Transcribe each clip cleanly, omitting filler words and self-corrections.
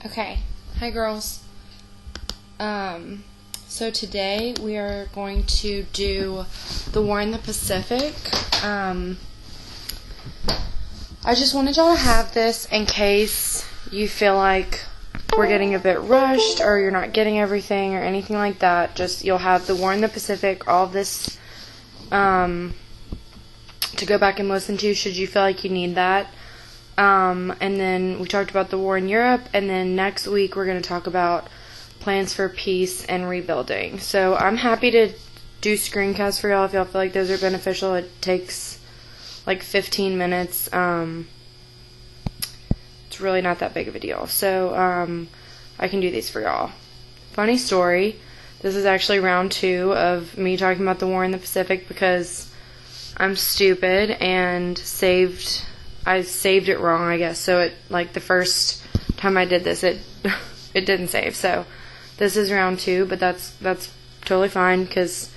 Okay, hi girls. So today we are going to do the war in the Pacific. I just wanted y'all to have this in case you feel like we're getting a bit rushed or you're not getting everything or anything like that. Just you'll have the war in the Pacific, all of this to go back and listen to should you feel like you need that. And then we talked about the war in Europe, and then next week we're going to talk about plans for peace and rebuilding. So I'm happy to do screencasts for y'all if y'all feel like those are beneficial. It takes like 15 minutes. It's really not that big of a deal. So I can do these for y'all. Funny story, this is actually round 2 of me talking about the war in the Pacific because I'm stupid and I saved it wrong, I guess. So it, like, the first time I did this, it didn't save. So this is round 2, but that's totally fine because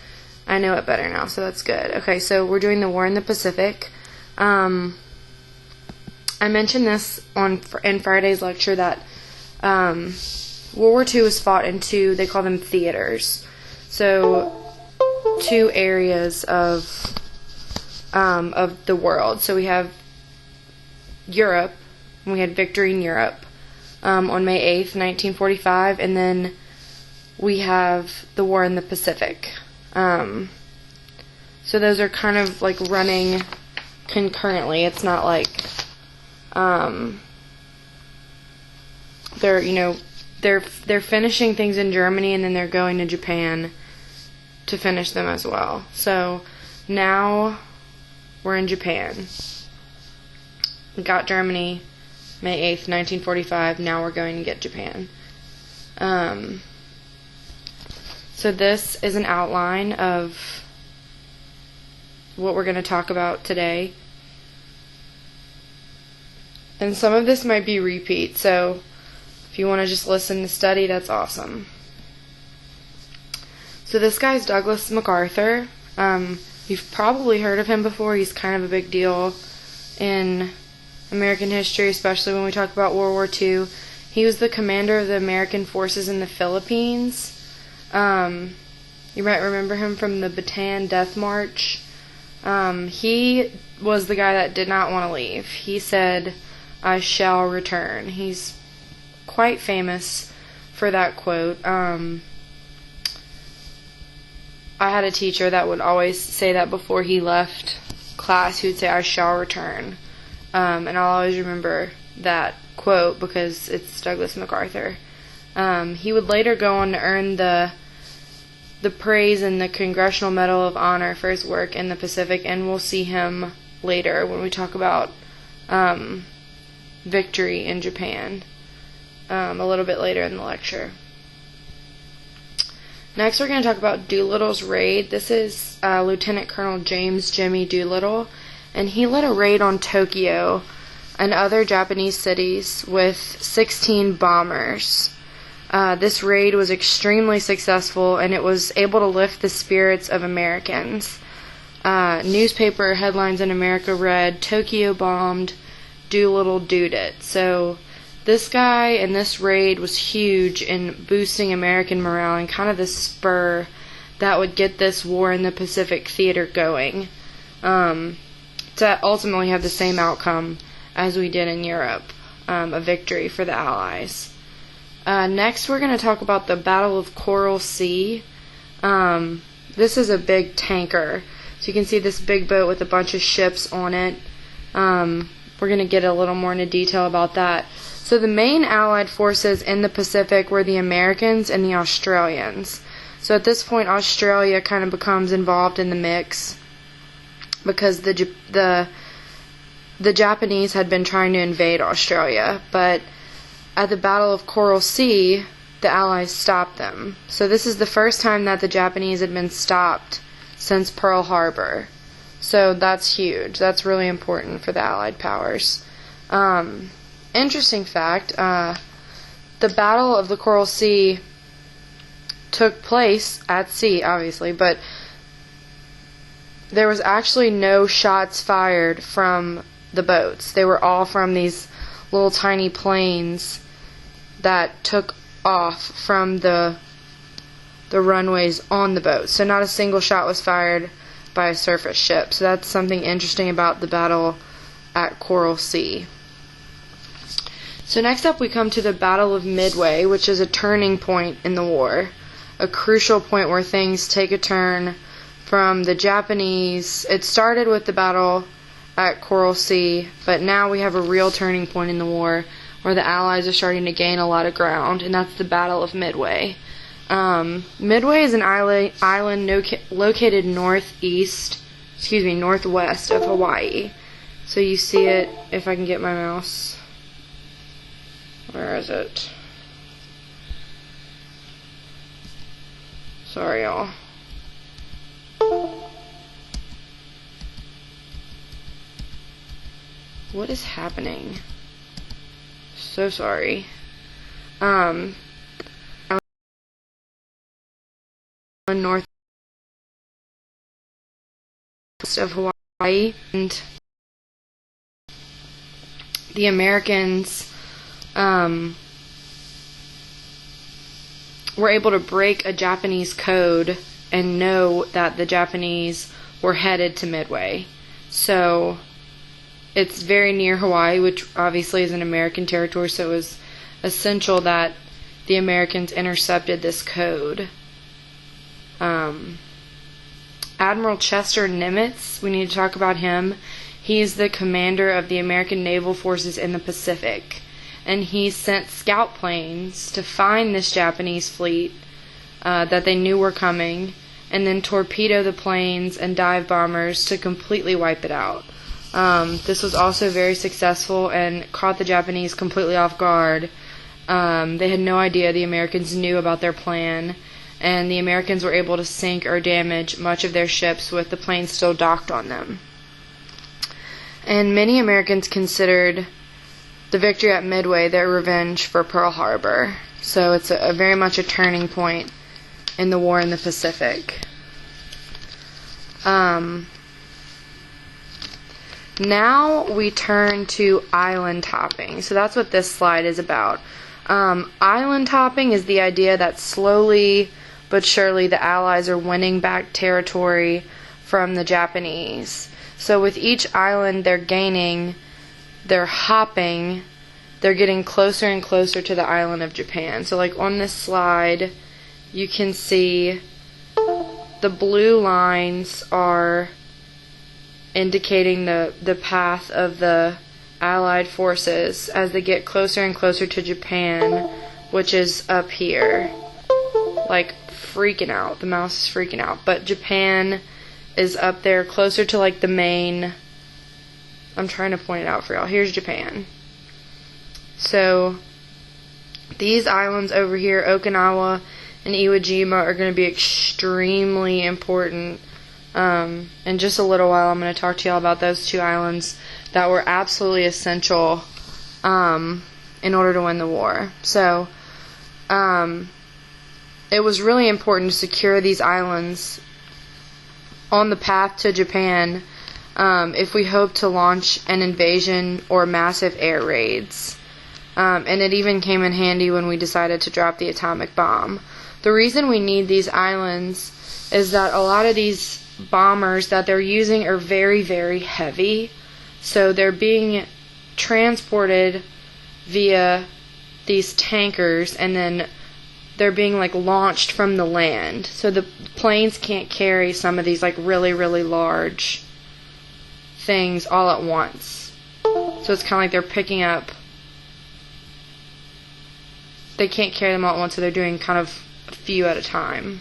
I know it better now, so that's good. Okay, so we're doing the war in the Pacific. I mentioned this in Friday's lecture that World War II was fought in 2, they call them theaters. So 2 areas of the world. So we have Europe, and we had victory in Europe on May 8th, 1945, and then we have the war in the Pacific. So those are kind of like running concurrently. It's not like they're finishing things in Germany and then they're going to Japan to finish them as well. So now we're in Japan. We got Germany, May 8th, 1945. Now we're going to get Japan. So this is an outline of what we're going to talk about today. And some of this might be repeat, so if you want to just listen to study, that's awesome. So this guy's Douglas MacArthur. You've probably heard of him before. He's kind of a big deal in American history, especially when we talk about World War II. He was the commander of the American forces in the Philippines. You might remember him from the Bataan Death March. He was the guy that did not want to leave. He said, "I shall return." He's quite famous for that quote. I had a teacher that would always say that before he left class. He would say, "I shall return." And I'll always remember that quote because it's Douglas MacArthur. He would later go on to earn the praise and the Congressional Medal of Honor for his work in the Pacific, and we'll see him later when we talk about victory in Japan a little bit later in the lecture. Next, we're going to talk about Doolittle's raid. This is Lieutenant Colonel James Jimmy Doolittle, and he led a raid on Tokyo and other Japanese cities with 16 bombers. This raid was extremely successful, and it was able to lift the spirits of Americans. Newspaper headlines in America read, "Tokyo bombed, Doolittle doed it." So this guy and this raid was huge in boosting American morale and kind of the spur that would get this war in the Pacific theater going. To ultimately have the same outcome as we did in Europe, a victory for the Allies. Next, we're going to talk about the Battle of Coral Sea. This is a big tanker. So you can see this big boat with a bunch of ships on it. We're going to get a little more into detail about that. So the main Allied forces in the Pacific were the Americans and the Australians. So at this point, Australia kind of becomes involved in the mix because the Japanese had been trying to invade Australia, but at the Battle of Coral Sea, the Allies stopped them. So this is the first time that the Japanese had been stopped since Pearl Harbor. So that's huge. That's really important for the Allied powers. Interesting fact, the Battle of the Coral Sea took place at sea, obviously, but there was actually no shots fired from the boats. They were all from these little tiny planes that took off from the runways on the boat. So not a single shot was fired by a surface ship. So that's something interesting about the battle at Coral Sea. So next up we come to the Battle of Midway, which is a turning point in the war. A crucial point where things take a turn from the Japanese. It started with the battle at Coral Sea, but now we have a real turning point in the war where the Allies are starting to gain a lot of ground, and that's the Battle of Midway. Midway is an island located northwest of Hawaii. So you see it, if I can get my mouse. Where is it? Sorry, y'all. What is happening? So sorry. Northwest of Hawaii, and the Americans were able to break a Japanese code and know that the Japanese were headed to Midway. So it's very near Hawaii, which obviously is an American territory, so it was essential that the Americans intercepted this code. Admiral Chester Nimitz, we need to talk about him. He's the commander of the American naval forces in the Pacific, and he sent scout planes to find this Japanese fleet that they knew were coming, and then torpedo the planes and dive bombers to completely wipe it out. This was also very successful and caught the Japanese completely off guard. They had no idea the Americans knew about their plan, and the Americans were able to sink or damage much of their ships with the planes still docked on them. And many Americans considered the victory at Midway their revenge for Pearl Harbor. So it's very much a turning point in the war in the Pacific. Now we turn to island hopping. So that's what this slide is about. Island hopping is the idea that slowly but surely the Allies are winning back territory from the Japanese. So with each island they're gaining, they're hopping, they're getting closer and closer to the island of Japan. So like on this slide, you can see the blue lines are indicating the path of the Allied forces as they get closer and closer to Japan, which is up here. Like freaking out. The mouse is freaking out. But Japan is up there closer to like the main. I'm trying to point it out for y'all. Here's Japan. So these islands over here, Okinawa and Iwo Jima, are going to be extremely important. In just a little while I'm going to talk to y'all about those two islands that were absolutely essential in order to win the war. So it was really important to secure these islands on the path to Japan if we hoped to launch an invasion or massive air raids. And it even came in handy when we decided to drop the atomic bomb. The reason we need these islands is that a lot of these bombers that they're using are very, very heavy. So they're being transported via these tankers, and then they're being like launched from the land. So the planes can't carry some of these like really, really large things all at once. So it's kind of like they're picking up. They can't carry them all at once, so they're doing kind of a few at a time.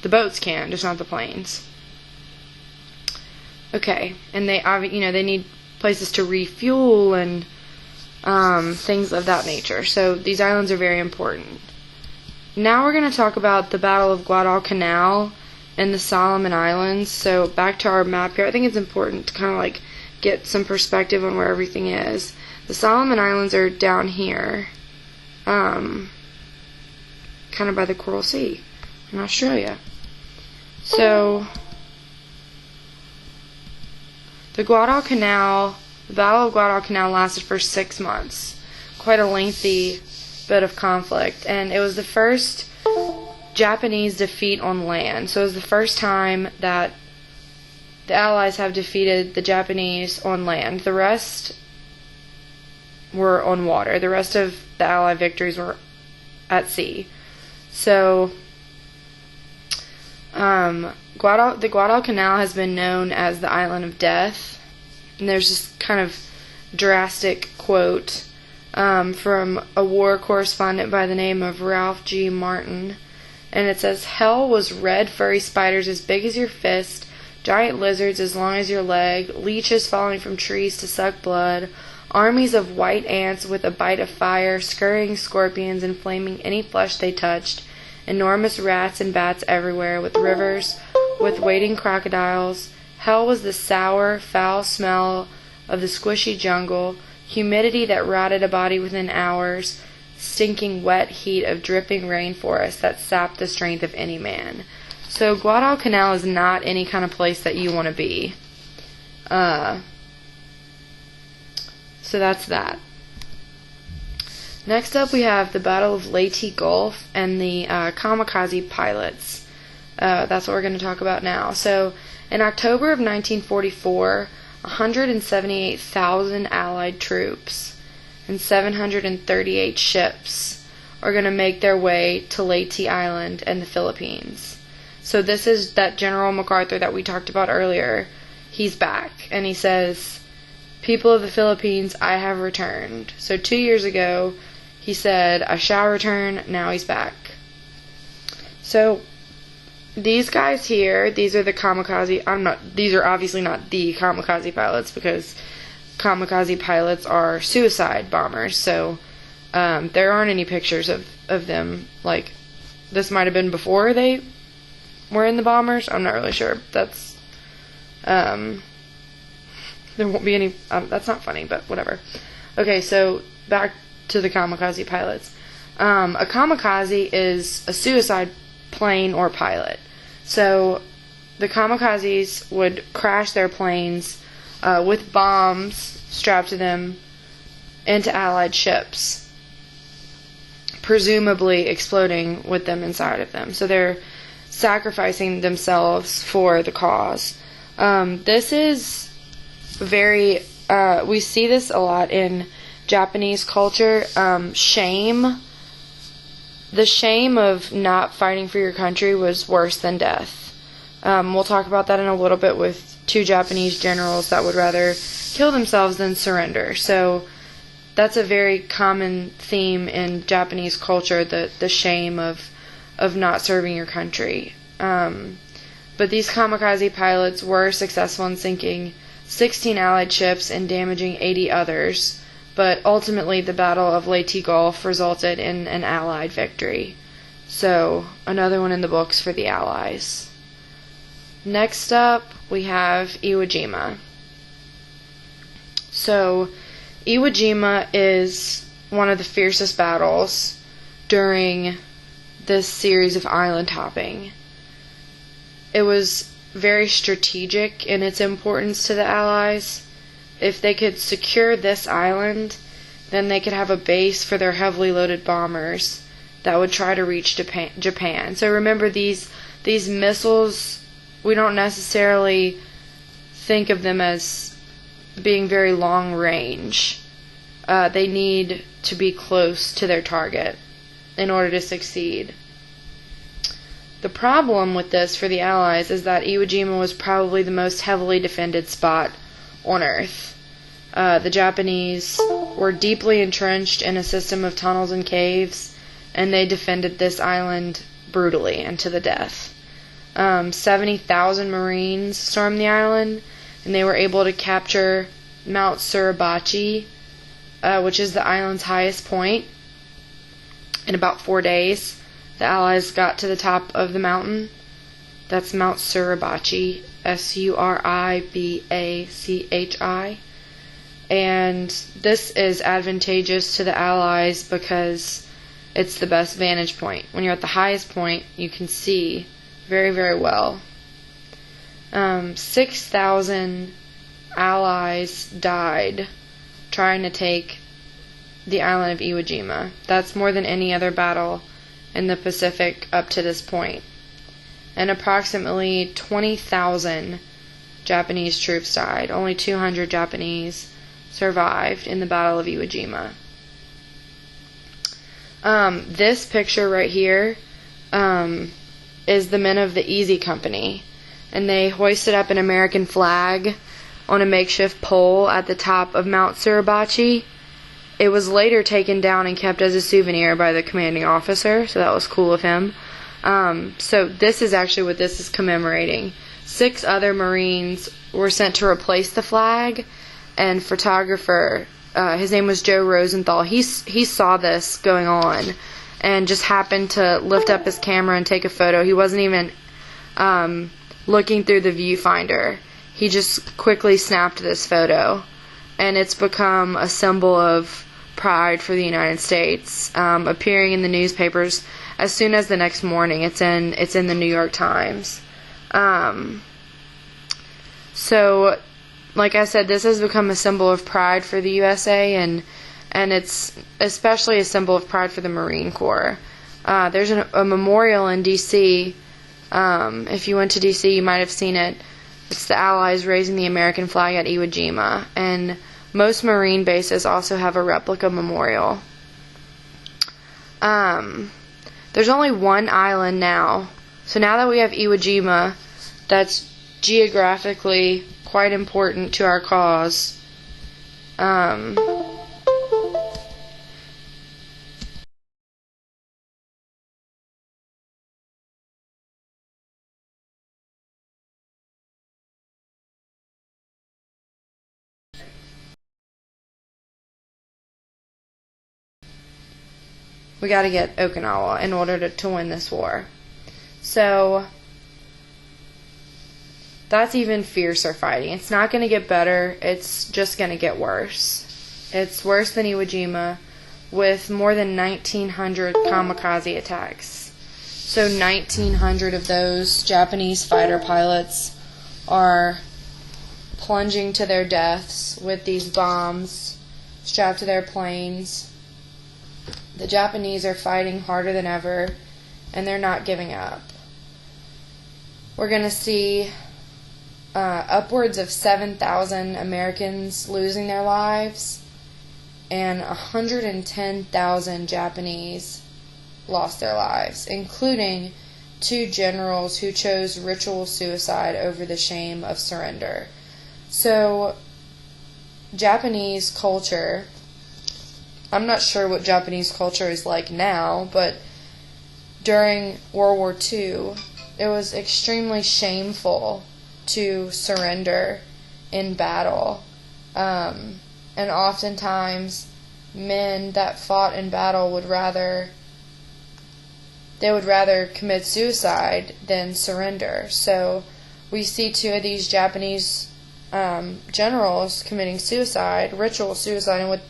The boats can, just not the planes. Okay, and they need places to refuel and things of that nature. So these islands are very important. Now we're going to talk about the Battle of Guadalcanal and the Solomon Islands. So back to our map here. I think it's important to kind of like get some perspective on where everything is. The Solomon Islands are down here, kind of by the Coral Sea in Australia. So the Battle of Guadalcanal lasted for 6 months. quite a lengthy bit of conflict, and it was the first Japanese defeat on land. So it was the first time that the Allies have defeated the Japanese on land. The rest were on water. The rest of the Allied victories were at sea. So the Guadalcanal has been known as the Island of Death. And there's this kind of drastic quote from a war correspondent by the name of Ralph G. Martin. And it says, "Hell was red furry spiders as big as your fist, giant lizards as long as your leg, leeches falling from trees to suck blood, armies of white ants with a bite of fire, scurrying scorpions inflaming any flesh they touched, enormous rats and bats everywhere, with rivers with wading crocodiles. Hell was the sour, foul smell of the squishy jungle, humidity that rotted a body within hours, stinking wet heat of dripping rainforest that sapped the strength of any man." So Guadalcanal is not any kind of place that you want to be. So that's that. Next up we have the Battle of Leyte Gulf and the kamikaze pilots. That's what we're going to talk about now. So in October of 1944, 178,000 Allied troops and 738 ships are going to make their way to Leyte Island and the Philippines. So this is that General MacArthur that we talked about earlier. He's back, and he says, "People of the Philippines, I have returned." So 2 years ago, he said, "I shall return." Now he's back. So these guys here, these are the kamikaze. These are obviously not the kamikaze pilots, because kamikaze pilots are suicide bombers. So there aren't any pictures of them. Like, this might have been before they were in the bombers. I'm not really sure. That's there won't be any. That's not funny, but whatever. Okay, so back to the kamikaze pilots. A kamikaze is a suicide plane or pilot. So the kamikazes would crash their planes with bombs strapped to them into Allied ships, presumably exploding with them inside of them. So they're sacrificing themselves for the cause. This is very, we see this a lot in Japanese culture. Shame. The shame of not fighting for your country was worse than death. We'll talk about that in a little bit with two Japanese generals that would rather kill themselves than surrender. So that's a very common theme in Japanese culture, the shame of not serving your country. But these kamikaze pilots were successful in sinking 16 Allied ships and damaging 80 others, but ultimately the Battle of Leyte Gulf resulted in an Allied victory. So another one in the books for the Allies. Next up, we have Iwo Jima. So Iwo Jima is one of the fiercest battles during this series of island hopping. It was very strategic in its importance to the Allies. If they could secure this island, then they could have a base for their heavily loaded bombers that would try to reach Japan. So remember, these missiles, we don't necessarily think of them as being very long range. They need to be close to their target in order to succeed. The problem with this for the Allies is that Iwo Jima was probably the most heavily defended spot on Earth. The Japanese were deeply entrenched in a system of tunnels and caves, and they defended this island brutally and to the death. 70,000 Marines stormed the island, and they were able to capture Mount Suribachi, which is the island's highest point. In about 4 days, the Allies got to the top of the mountain. That's Mount Suribachi, Suribachi. And this is advantageous to the Allies because it's the best vantage point. When you're at the highest point, you can see very, very well. 6,000 Allies died trying to take the island of Iwo Jima. That's more than any other battle in the Pacific up to this point. And approximately 20,000 Japanese troops died. Only 200 Japanese survived in the Battle of Iwo Jima. This picture right here is the men of the Easy Company, and they hoisted up an American flag on a makeshift pole at the top of Mount Suribachi. It was later taken down and kept as a souvenir by the commanding officer, so that was cool of him. So this is actually what this is commemorating. 6 other Marines were sent to replace the flag, and photographer, his name was Joe Rosenthal, he saw this going on and just happened to lift up his camera and take a photo. He wasn't even looking through the viewfinder. He just quickly snapped this photo, and it's become a symbol of pride for the United States, appearing in the newspapers as soon as the next morning. It's in the New York Times. So, like I said, this has become a symbol of pride for the USA, and it's especially a symbol of pride for the Marine Corps. There's a memorial in D.C. If you went to D.C., you might have seen it. It's the Allies raising the American flag at Iwo Jima, and most Marine bases also have a replica memorial. There's only one island now. So now that we have Iwo Jima, that's geographically quite important to our cause. We got to get Okinawa in order to win this war. So that's even fiercer fighting. It's not going to get better. It's just going to get worse. It's worse than Iwo Jima, with more than 1,900 kamikaze attacks. So 1,900 of those Japanese fighter pilots are plunging to their deaths with these bombs strapped to their planes. The Japanese are fighting harder than ever, and they're not giving up. We're going to see upwards of 7,000 Americans losing their lives, and 110,000 Japanese lost their lives, including 2 generals who chose ritual suicide over the shame of surrender. So, Japanese culture, I'm not sure what Japanese culture is like now, but during World War II, it was extremely shameful to surrender in battle. And oftentimes, men that fought in battle would rather commit suicide than surrender. So we see 2 of these Japanese generals committing suicide, ritual suicide, and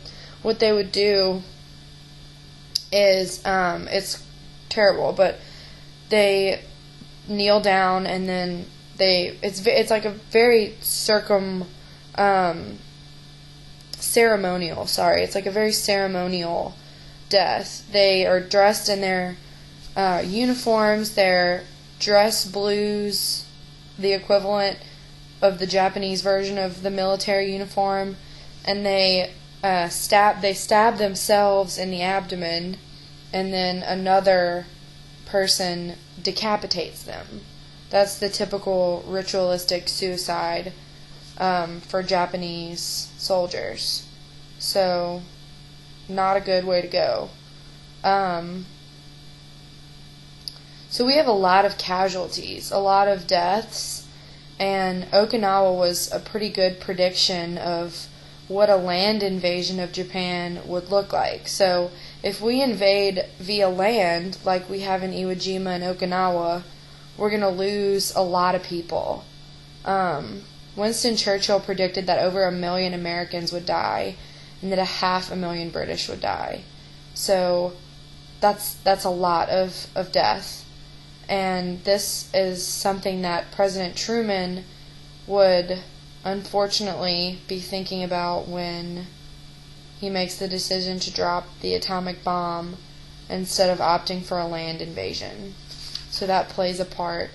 what they would do is, it's terrible, but they kneel down and then it's like a very ceremonial, it's like a very ceremonial death. They are dressed in their uniforms, their dress blues, the equivalent of the Japanese version of the military uniform, and they stab themselves in the abdomen, and then another person decapitates them. That's the typical ritualistic suicide for Japanese soldiers. So, not a good way to go. So we have a lot of casualties, a lot of deaths, and Okinawa was a pretty good prediction of what a land invasion of Japan would look like. So if we invade via land, like we have in Iwo Jima and Okinawa, we're going to lose a lot of people. Winston Churchill predicted that over 1 million Americans would die, and that 500,000 British would die. So that's a lot of death. And this is something that President Truman would unfortunately be thinking about when he makes the decision to drop the atomic bomb instead of opting for a land invasion. So that plays a part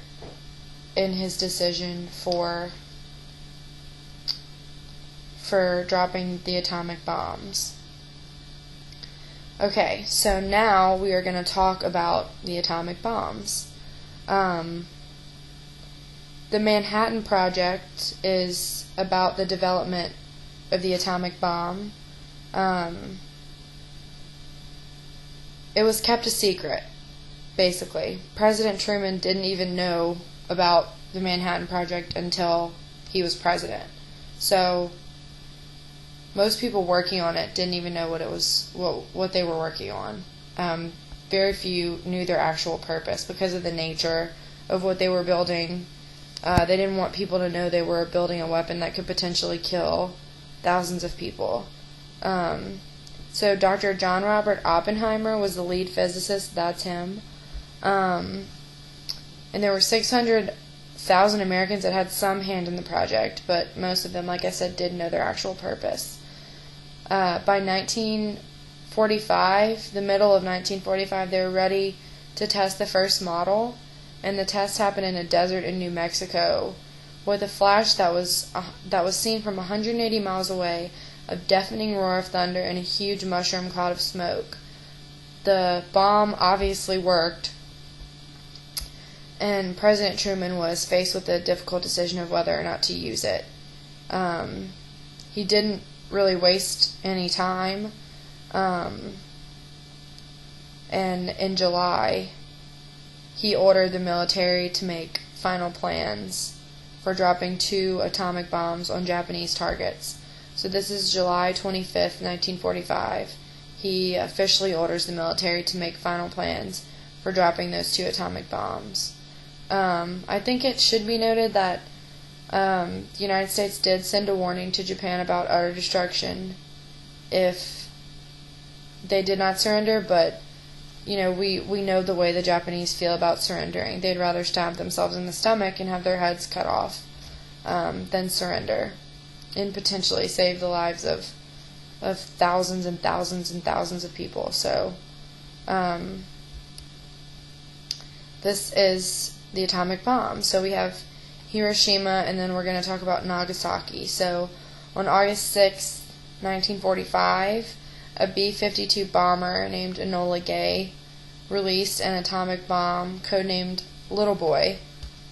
in his decision for dropping the atomic bombs. Okay, so now we are going to talk about the atomic bombs. The Manhattan Project is about the development of the atomic bomb. It was kept a secret, basically. President Truman didn't even know about the Manhattan Project until he was president. So most people working on it didn't even know what they were working on. Very few knew their actual purpose because of the nature of what they were building. They didn't want people to know they were building a weapon that could potentially kill thousands of people. So Dr. John Robert Oppenheimer was the lead physicist. That's him. And there were 600,000 Americans that had some hand in the project, but most of them, like I said, didn't know their actual purpose. By 1945, the middle of 1945, they were ready to test the first model, and the test happened in a desert in New Mexico with a flash that was seen from 180 miles away, a deafening roar of thunder, and a huge mushroom cloud of smoke. The bomb obviously worked, and President Truman was faced with the difficult decision of whether or not to use it. He didn't really waste any time, and in July, he ordered the military to make final plans for dropping 2 atomic bombs on Japanese targets. So this is July 25th, 1945. He officially orders the military to make final plans for dropping those 2 atomic bombs. I think it should be noted that the United States did send a warning to Japan about utter destruction if they did not surrender, but we know the way the Japanese feel about surrendering. They'd rather stab themselves in the stomach and have their heads cut off than surrender and potentially save the lives of thousands and thousands and thousands of people. So this is the atomic bomb. So we have Hiroshima, and then we're going to talk about Nagasaki. So on August 6, 1945, a B-52 bomber named Enola Gay released an atomic bomb codenamed Little Boy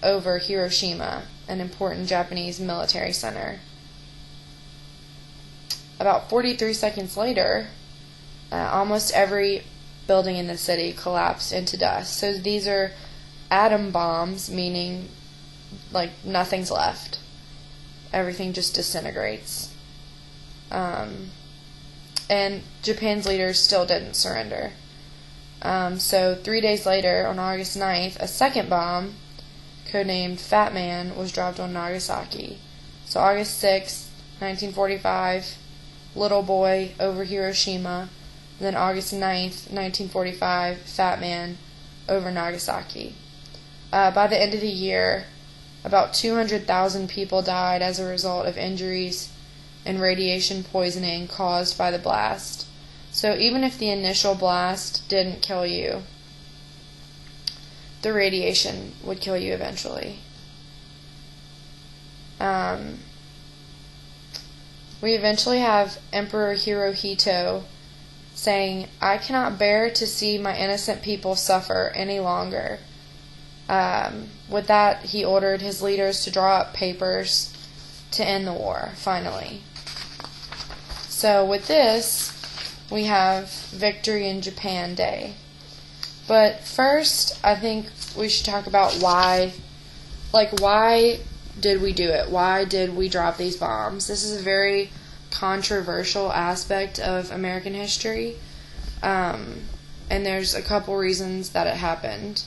over Hiroshima, an important Japanese military center. About 43 seconds later, almost every building in the city collapsed into dust. So these are atom bombs, meaning like nothing's left. Everything just disintegrates. And Japan's leaders still didn't surrender. So 3 days later, on August 9th, a second bomb, codenamed Fat Man, was dropped on Nagasaki. So August 6th, 1945, Little Boy over Hiroshima. And then August 9th, 1945, Fat Man over Nagasaki. By the end of the year, about 200,000 people died as a result of injuries and radiation poisoning caused by the blast. So even if the initial blast didn't kill you, the radiation would kill you eventually. We eventually have Emperor Hirohito saying, "I cannot bear to see my innocent people suffer any longer." With that, he ordered his leaders to draw up papers to end the war, finally. So with this, we have Victory in Japan Day. But first, I think we should talk about why did we do it? Why did we drop these bombs? This is a very controversial aspect of American history, and there's a couple reasons that it happened.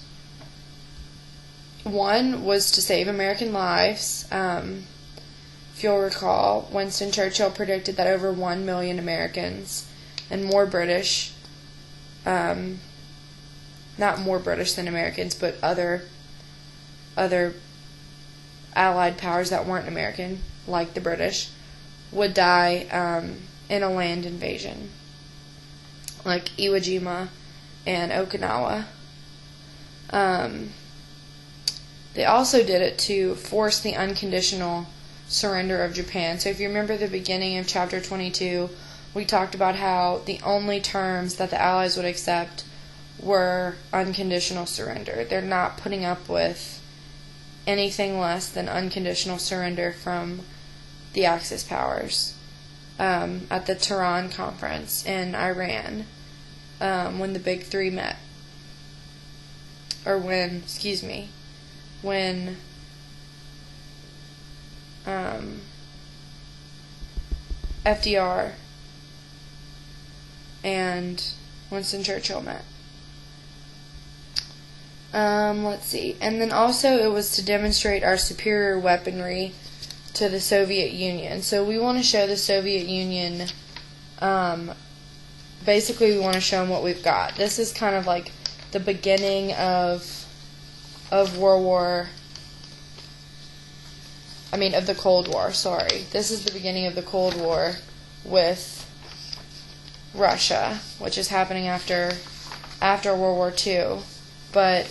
One was to save American lives. If you'll recall, Winston Churchill predicted that over 1 million Americans and more British, not more British than Americans, but other allied powers that weren't American, like the British, would die in a land invasion, like Iwo Jima and Okinawa. They also did it to force the unconditional surrender of Japan. So if you remember the beginning of chapter 22, we talked about how the only terms that the Allies would accept were unconditional surrender. They're not putting up with anything less than unconditional surrender from the Axis powers. At the Tehran conference in Iran, when the big three met. Or when FDR and Winston Churchill met. Let's see. And then also it was to demonstrate our superior weaponry to the Soviet Union. So we want to show the Soviet Union, basically we want to show them what we've got. This is kind of like the beginning of the Cold War, sorry. This is the beginning of the Cold War with Russia, which is happening after World War II, but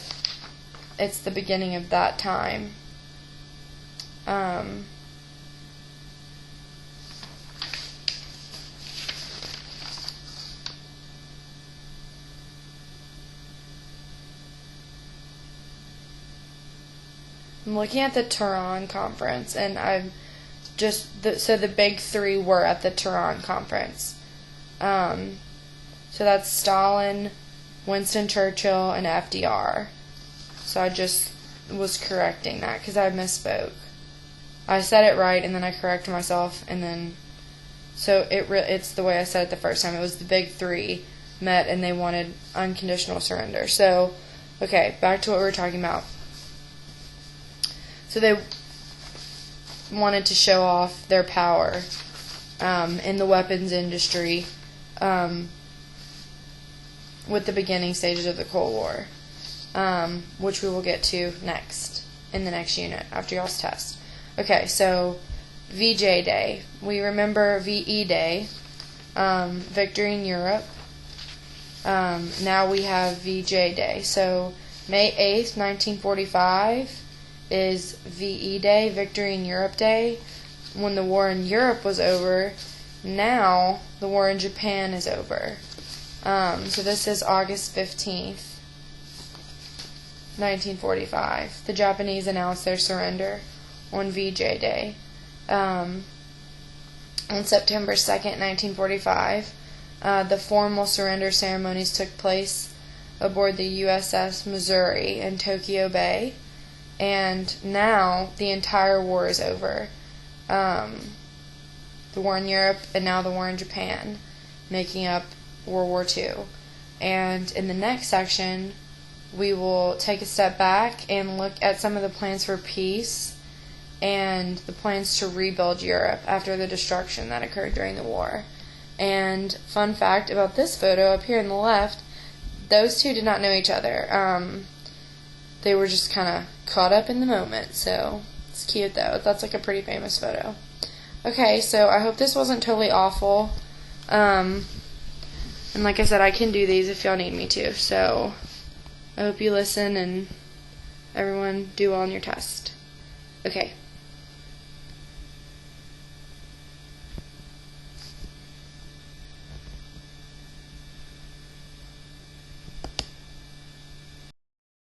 it's the beginning of that time. I'm looking at the Tehran conference, and so the big three were at the Tehran conference. So that's Stalin, Winston Churchill, and FDR. So I just was correcting that because I misspoke. I said it right, and then I corrected myself, and then so it's the way I said it the first time. It was the big three met, and they wanted unconditional surrender. So, okay, back to what we were talking about. So they wanted to show off their power in the weapons industry with the beginning stages of the Cold War, which we will get to next in the next unit after y'all's test. Okay, so VJ Day. We remember VE Day, Victory in Europe. Now we have VJ Day. So May 8th, 1945 is VE Day, Victory in Europe Day. When the war in Europe was over, now the war in Japan is over. So this is August 15th, 1945. The Japanese announced their surrender on VJ Day. On September 2nd, 1945, the formal surrender ceremonies took place aboard the USS Missouri in Tokyo Bay. And now the entire war is over. The war in Europe and now the war in Japan, making up World War II. And in the next section, we will take a step back and look at some of the plans for peace and the plans to rebuild Europe after the destruction that occurred during the war. And fun fact about this photo up here on the left, those two did not know each other. They were just kind of caught up in the moment, so it's cute though. That's like a pretty famous photo. Okay, so I hope this wasn't totally awful. And like I said, I can do these if y'all need me to. So I hope you listen and everyone do well on your test. Okay.